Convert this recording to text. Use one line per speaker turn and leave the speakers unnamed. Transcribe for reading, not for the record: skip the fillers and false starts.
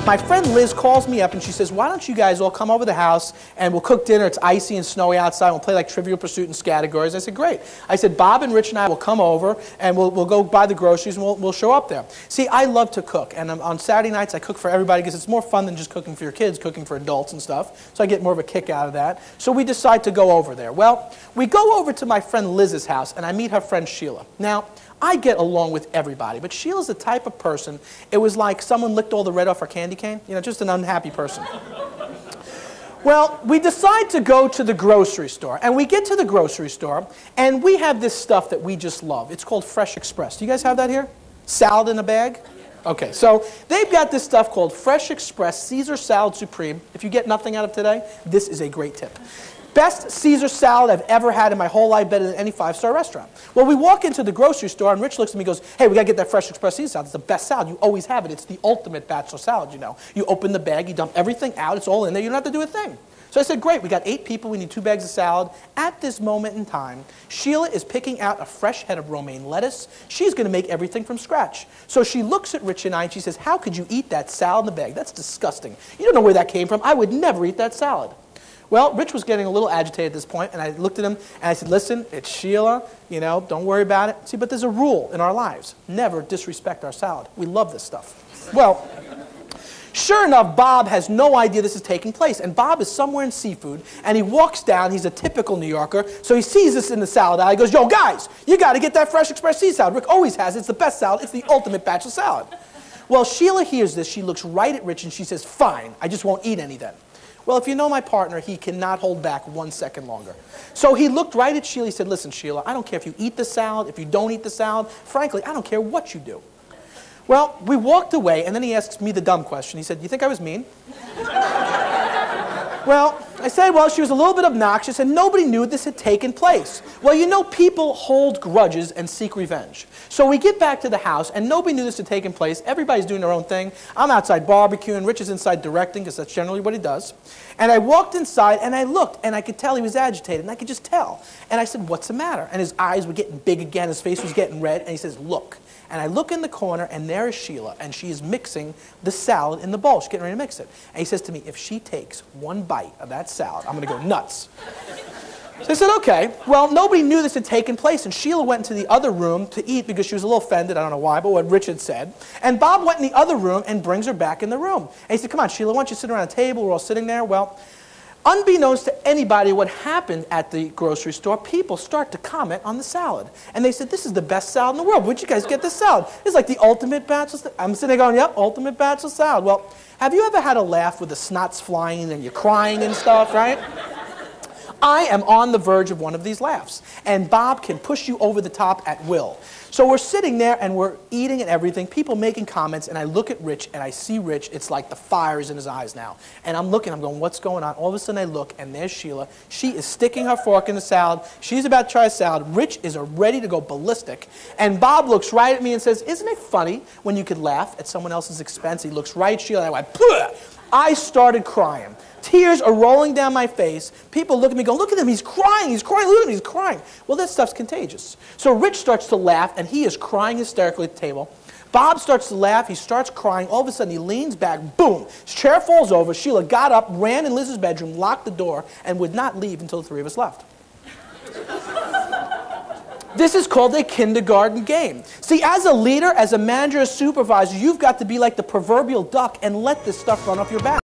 My friend Liz calls me up and she says, why don't you guys all come over to the house and we'll cook dinner. It's icy and snowy outside. We'll play like Trivial Pursuit and categories. I said, great. I said, Bob and Rich and I will come over and we'll go buy the groceries and we'll show up there. See, I love to cook. And on Saturday nights, I cook for everybody because it's more fun than just cooking for your kids, cooking for adults and stuff. So I get more of a kick out of that. So we decide to go over there. Well, we go over to my friend Liz's house and I meet her friend Sheila. Now, I get along with everybody, but Sheila's the type of person, it was like someone licked all the red off her candy cane. You know, just an unhappy person. Well, we decide to go to the grocery store, and we get to the grocery store, and we have this stuff that we just love. It's called Fresh Express. Do you guys have that here? Salad in a bag? Okay, so they've got this stuff called Fresh Express Caesar Salad Supreme. If you get nothing out of today, this is a great tip. Best Caesar salad I've ever had in my whole life, better than any five-star restaurant. Well, we walk into the grocery store, and Rich looks at me and goes, hey, we got to get that Fresh Express Caesar salad. It's the best salad. You always have it. It's the ultimate bachelor salad, you know. You open the bag, you dump everything out. It's all in there. You don't have to do a thing. So I said, great. We got 8 people. We need 2 bags of salad. At this moment in time, Sheila is picking out a fresh head of romaine lettuce. She's going to make everything from scratch. So she looks at Rich and I, and she says, how could you eat that salad in the bag? That's disgusting. You don't know where that came from. I would never eat that salad. Well, Rich was getting a little agitated at this point, and I looked at him, and I said, listen, it's Sheila, you know, don't worry about it. See, but there's a rule in our lives. Never disrespect our salad. We love this stuff. Well, sure enough, Bob has no idea this is taking place, and Bob is somewhere in seafood, and he walks down. He's a typical New Yorker, so he sees this in the salad aisle. He goes, yo, guys, you got to get that Fresh Express Sea salad. Rick always has it. It's the best salad. It's the ultimate bachelor salad. Well, Sheila hears this. She looks right at Rich, and she says, fine, I just won't eat any then. Well, if you know my partner, he cannot hold back 1 second longer. So he looked right at Sheila. He said, listen, Sheila, I don't care if you eat the salad, if you don't eat the salad. Frankly, I don't care what you do. Well, we walked away, and then he asks me the dumb question. He said, you think I was mean? Well, I said, well, she was a little bit obnoxious, and nobody knew this had taken place. Well, you know, people hold grudges and seek revenge. So we get back to the house, and nobody knew this had taken place. Everybody's doing their own thing. I'm outside barbecuing. Rich is inside directing, because that's generally what he does. And I walked inside, and I looked, and I could tell he was agitated, and I could just tell. And I said, what's the matter? And his eyes were getting big again. His face was getting red, and he says, look. And I look in the corner, and there is Sheila, and she is mixing the salad in the bowl. She's getting ready to mix it. And he says to me, if she takes 1 bite of that salad, I'm going to go nuts. So I said, okay. Well, nobody knew this had taken place, and Sheila went into the other room to eat because she was a little offended, I don't know why, but what Rich had said. And Bob went in the other room and brings her back in the room. And he said, come on, Sheila, why don't you sit around a table? We're all sitting there. Well, unbeknownst to anybody what happened at the grocery store, people start to comment on the salad. And they said, this is the best salad in the world. Where'd you guys get this salad? It's like the ultimate bachelor salad. I'm sitting there going, yep, ultimate bachelor salad. Well, have you ever had a laugh with the snots flying and you're crying and stuff, right? I am on the verge of one of these laughs. And Bob can push you over the top at will. So we're sitting there and we're eating and everything, people making comments, and I look at Rich and I see Rich, it's like the fire is in his eyes now. And I'm looking, I'm going, what's going on? All of a sudden I look and there's Sheila. She is sticking her fork in the salad. She's about to try a salad. Rich is ready to go ballistic. And Bob looks right at me and says, isn't it funny when you could laugh at someone else's expense? He looks right at Sheila and I went, Bleh! I started crying. Tears are rolling down my face. People look at me going, look at him, he's crying, look at him, he's crying. Well, that stuff's contagious. So Rich starts to laugh, and he is crying hysterically at the table. Bob starts to laugh, he starts crying. All of a sudden, he leans back, boom, his chair falls over. Sheila got up, ran in Liz's bedroom, locked the door, and would not leave until the 3 of us left. This is called a kindergarten game. See, as a leader, as a manager, as a supervisor, you've got to be like the proverbial duck and let this stuff run off your back.